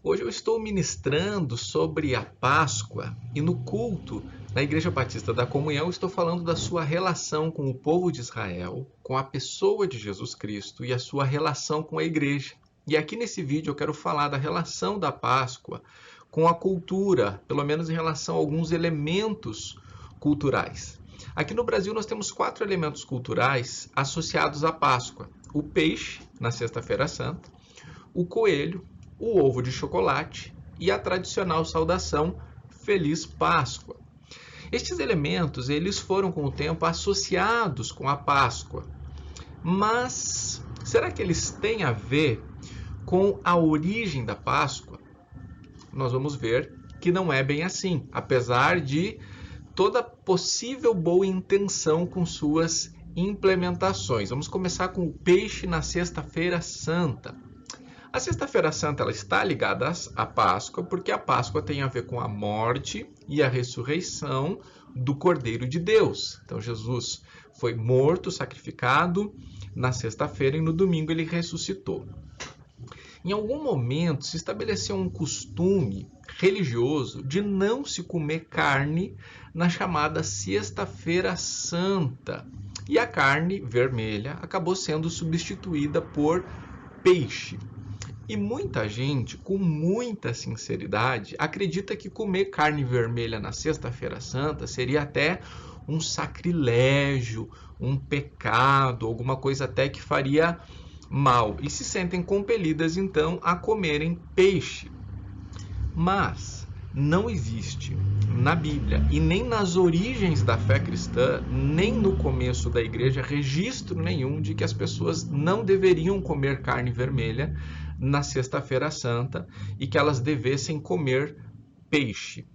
Hoje eu estou ministrando sobre a Páscoa e no culto na Igreja Batista da Comunhão estou falando da sua relação com o povo de Israel, com a pessoa de Jesus Cristo e a sua relação com a igreja. E aqui nesse vídeo eu quero falar da relação da Páscoa com a cultura, pelo menos em relação a alguns elementos culturais. Aqui no Brasil nós temos 4 elementos culturais associados à Páscoa: o peixe, na Sexta-feira Santa, o coelho, o ovo de chocolate e a tradicional saudação Feliz Páscoa. Estes elementos eles foram com o tempo associados com a Páscoa, mas será que eles têm a ver com a origem da Páscoa? Nós vamos ver que não é bem assim, apesar de toda possível boa intenção com suas implementações. Vamos começar com o peixe na Sexta-feira Santa. A Sexta-feira Santa ela está ligada à Páscoa, porque a Páscoa tem a ver com a morte e a ressurreição do Cordeiro de Deus. Então Jesus foi morto, sacrificado na sexta-feira e no domingo ele ressuscitou. Em algum momento se estabeleceu um costume religioso de não se comer carne na chamada Sexta-feira Santa. E a carne vermelha acabou sendo substituída por peixe. E muita gente, com muita sinceridade, acredita que comer carne vermelha na Sexta-feira Santa seria até um sacrilégio, um pecado, alguma coisa até que faria mal. E se sentem compelidas, então, a comerem peixe. Mas não existe na Bíblia e nem nas origens da fé cristã, nem no começo da igreja, registro nenhum de que as pessoas não deveriam comer carne vermelha na Sexta-feira Santa e que elas devessem comer peixe.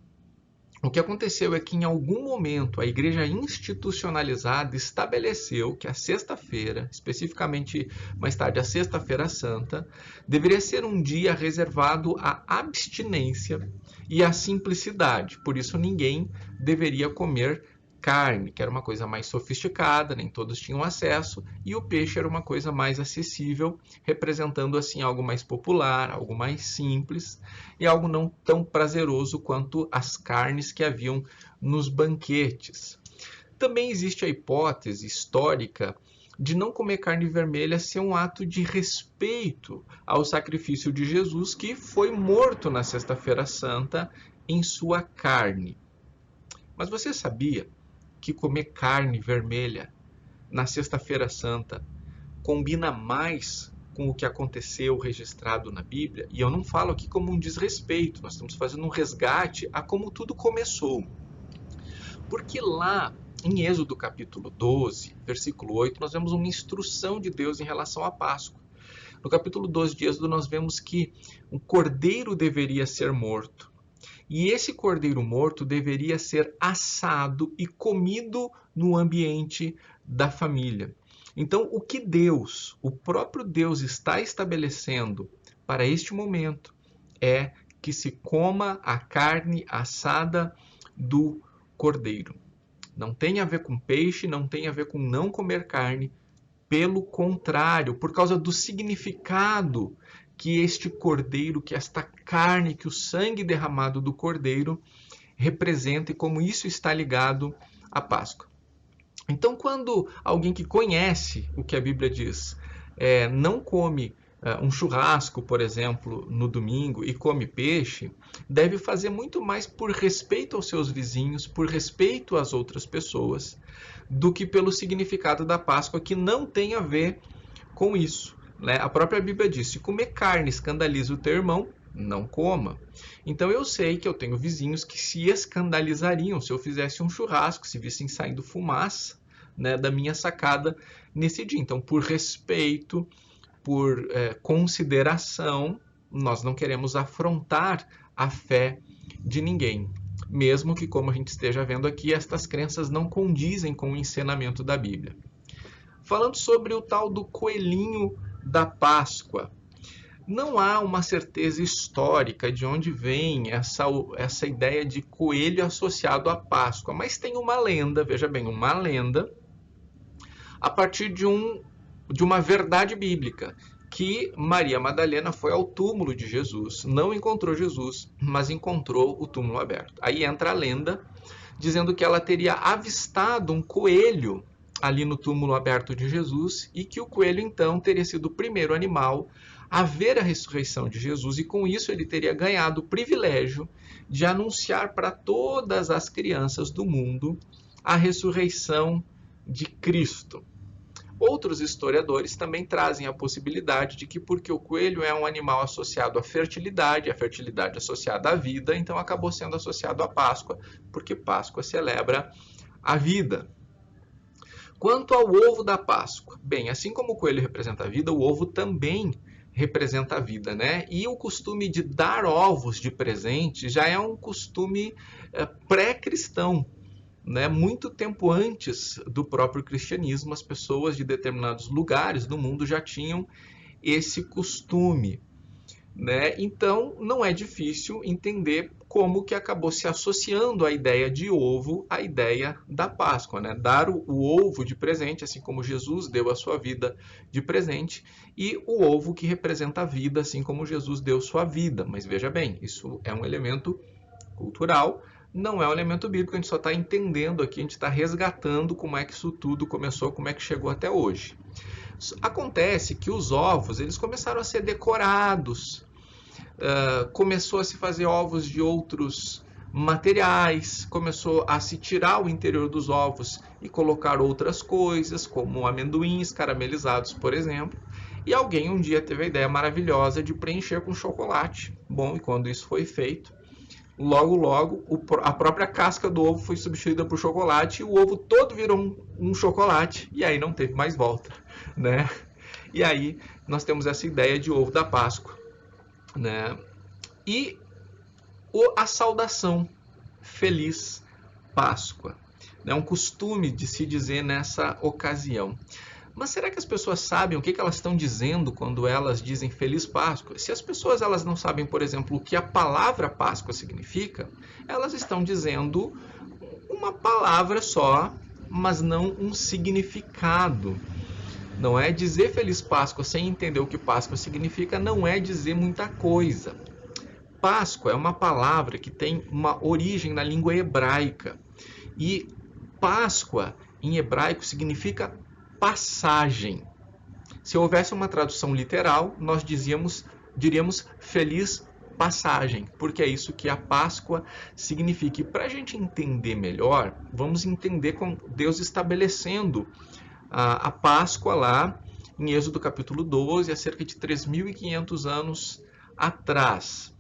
O que aconteceu é que em algum momento a igreja institucionalizada estabeleceu que a sexta-feira, especificamente mais tarde a Sexta-feira Santa, deveria ser um dia reservado à abstinência e à simplicidade. Por isso ninguém deveria comer carne, que era uma coisa mais sofisticada, nem todos tinham acesso, e o peixe era uma coisa mais acessível, representando assim algo mais popular, algo mais simples e algo não tão prazeroso quanto as carnes que haviam nos banquetes. Também existe a hipótese histórica de não comer carne vermelha ser um ato de respeito ao sacrifício de Jesus, que foi morto na Sexta-feira Santa em sua carne. Mas você sabia que comer carne vermelha na Sexta-feira Santa combina mais com o que aconteceu registrado na Bíblia? E eu não falo aqui como um desrespeito, nós estamos fazendo um resgate a como tudo começou. Porque lá em Êxodo capítulo 12, versículo 8, nós vemos uma instrução de Deus em relação à Páscoa. No capítulo 12 de Êxodo nós vemos que um cordeiro deveria ser morto. E esse cordeiro morto deveria ser assado e comido no ambiente da família. Então, o que Deus, o próprio Deus, está estabelecendo para este momento é que se coma a carne assada do cordeiro. Não tem a ver com peixe, não tem a ver com não comer carne. Pelo contrário, por causa do significado que este cordeiro, que esta carne, que o sangue derramado do cordeiro representa e como isso está ligado à Páscoa. Então, quando alguém que conhece o que a Bíblia diz, não come um churrasco, por exemplo, no domingo e come peixe, deve fazer muito mais por respeito aos seus vizinhos, por respeito às outras pessoas, do que pelo significado da Páscoa, que não tem a ver com isso. A própria Bíblia diz: se comer carne escandaliza o teu irmão, não coma. Então eu sei que eu tenho vizinhos que se escandalizariam se eu fizesse um churrasco, se vissem saindo fumaça da minha sacada nesse dia. Então, por respeito, por consideração, nós não queremos afrontar a fé de ninguém. Mesmo que, como a gente esteja vendo aqui, estas crenças não condizem com o ensinamento da Bíblia. Falando sobre o tal do coelhinho da Páscoa, não há uma certeza histórica de onde vem essa ideia de coelho associado à Páscoa, mas tem uma lenda, veja bem, uma lenda, a partir de uma verdade bíblica, que Maria Madalena foi ao túmulo de Jesus, não encontrou Jesus, mas encontrou o túmulo aberto. Aí entra a lenda, dizendo que ela teria avistado um coelho ali no túmulo aberto de Jesus e que o coelho, então, teria sido o primeiro animal a ver a ressurreição de Jesus e, com isso, ele teria ganhado o privilégio de anunciar para todas as crianças do mundo a ressurreição de Cristo. Outros historiadores também trazem a possibilidade de que, porque o coelho é um animal associado à fertilidade, a fertilidade associada à vida, então acabou sendo associado à Páscoa, porque Páscoa celebra a vida. Quanto ao ovo da Páscoa, bem, assim como o coelho representa a vida, o ovo também representa a vida, né? E o costume de dar ovos de presente já é um costume pré-cristão. Né? Muito tempo antes do próprio cristianismo, as pessoas de determinados lugares do mundo já tinham esse costume. Né? Então, não é difícil entender como que acabou se associando a ideia de ovo à ideia da Páscoa. Né? Dar o ovo de presente, assim como Jesus deu a sua vida de presente, e o ovo que representa a vida, assim como Jesus deu sua vida. Mas veja bem, isso é um elemento cultural, não é um elemento bíblico, a gente só está entendendo aqui, a gente está resgatando como é que isso tudo começou, como é que chegou até hoje. Acontece que os ovos eles começaram a ser decorados, começou a se fazer ovos de outros materiais, começou a se tirar o interior dos ovos e colocar outras coisas, como amendoins caramelizados, por exemplo. E alguém um dia teve a ideia maravilhosa de preencher com chocolate. Bom, e quando isso foi feito, logo, a própria casca do ovo foi substituída por chocolate e o ovo todo virou um chocolate e aí não teve mais volta, né? E aí nós temos essa ideia de ovo da Páscoa, né? E a saudação, Feliz Páscoa, é um costume de se dizer nessa ocasião. Mas será que as pessoas sabem o que elas estão dizendo quando elas dizem Feliz Páscoa? Se as pessoas elas não sabem, por exemplo, o que a palavra Páscoa significa, elas estão dizendo uma palavra só, mas não um significado. Não é dizer Feliz Páscoa sem entender o que Páscoa significa, não é dizer muita coisa. Páscoa é uma palavra que tem uma origem na língua hebraica. E Páscoa, em hebraico, significa passagem. Se houvesse uma tradução literal, nós diríamos feliz passagem, porque é isso que a Páscoa significa. E para a gente entender melhor, vamos entender com Deus estabelecendo a Páscoa lá em Êxodo capítulo 12, há cerca de 3.500 anos atrás.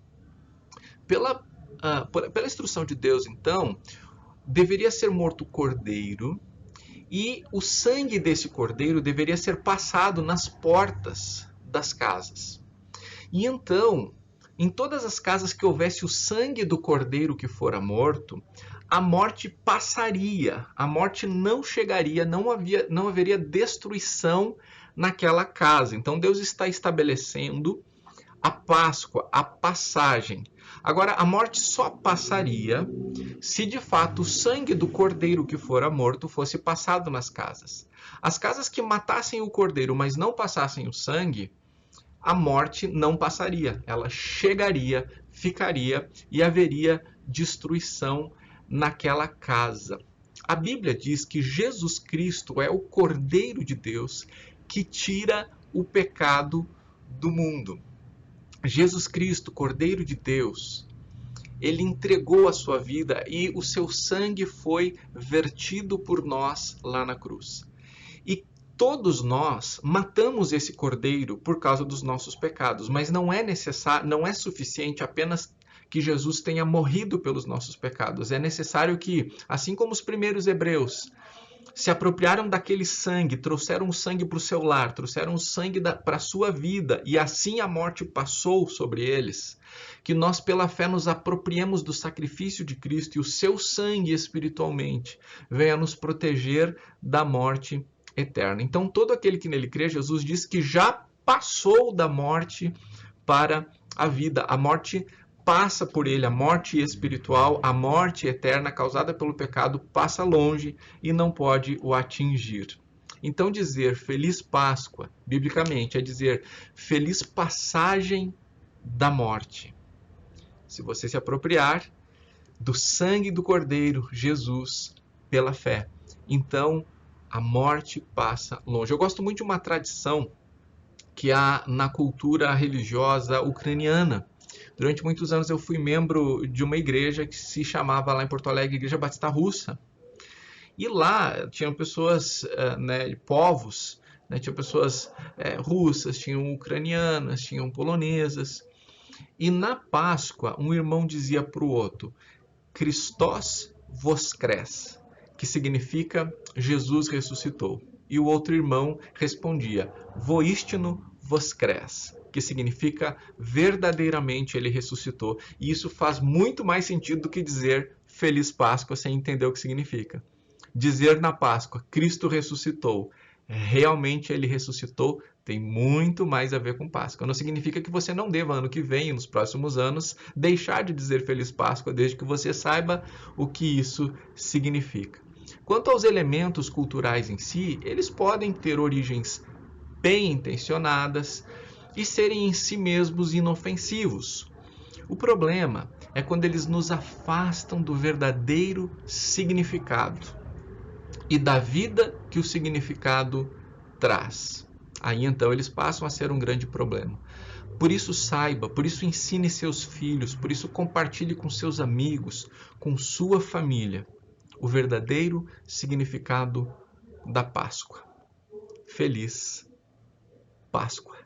Pela instrução de Deus, então, deveria ser morto o cordeiro, e o sangue desse cordeiro deveria ser passado nas portas das casas. E então, em todas as casas que houvesse o sangue do cordeiro que fora morto, a morte passaria, a morte não chegaria, não haveria destruição naquela casa. Então Deus está estabelecendo a Páscoa, a passagem. Agora, a morte só passaria se de fato o sangue do cordeiro que fora morto fosse passado nas casas. As casas que matassem o cordeiro, mas não passassem o sangue, a morte não passaria. Ela chegaria, ficaria e haveria destruição naquela casa. A Bíblia diz que Jesus Cristo é o Cordeiro de Deus que tira o pecado do mundo. Jesus Cristo, Cordeiro de Deus, ele entregou a sua vida e o seu sangue foi vertido por nós lá na cruz. E todos nós matamos esse cordeiro por causa dos nossos pecados, mas não é necessário, não é suficiente apenas que Jesus tenha morrido pelos nossos pecados. É necessário que, assim como os primeiros hebreus se apropriaram daquele sangue, trouxeram o sangue para o seu lar, trouxeram o sangue para a sua vida, e assim a morte passou sobre eles, que nós pela fé nos apropriemos do sacrifício de Cristo e o seu sangue espiritualmente venha nos proteger da morte eterna. Então todo aquele que nele crê, Jesus diz que já passou da morte para a vida. A morte passa por ele, a morte espiritual, a morte eterna causada pelo pecado passa longe e não pode o atingir. Então dizer Feliz Páscoa, biblicamente, é dizer Feliz passagem da morte. Se você se apropriar do sangue do Cordeiro, Jesus, pela fé, então a morte passa longe. Eu gosto muito de uma tradição que há na cultura religiosa ucraniana. Durante muitos anos eu fui membro de uma igreja que se chamava lá em Porto Alegre Igreja Batista Russa. E lá tinham pessoas, né, povos, né, tinham pessoas russas, tinham ucranianas, tinham polonesas. E na Páscoa, um irmão dizia para o outro, Christos voskres, que significa Jesus ressuscitou. E o outro irmão respondia, voistino voskres, que significa verdadeiramente ele ressuscitou. E isso faz muito mais sentido do que dizer Feliz Páscoa sem entender o que significa. Dizer na Páscoa, Cristo ressuscitou, realmente ele ressuscitou, tem muito mais a ver com Páscoa. Não significa que você não deva, ano que vem, nos próximos anos, deixar de dizer Feliz Páscoa, desde que você saiba o que isso significa. Quanto aos elementos culturais em si, eles podem ter origens bem intencionadas e serem em si mesmos inofensivos. O problema é quando eles nos afastam do verdadeiro significado e da vida que o significado traz. Aí então eles passam a ser um grande problema. Por isso saiba, por isso ensine seus filhos, por isso compartilhe com seus amigos, com sua família, o verdadeiro significado da Páscoa. Feliz Páscoa!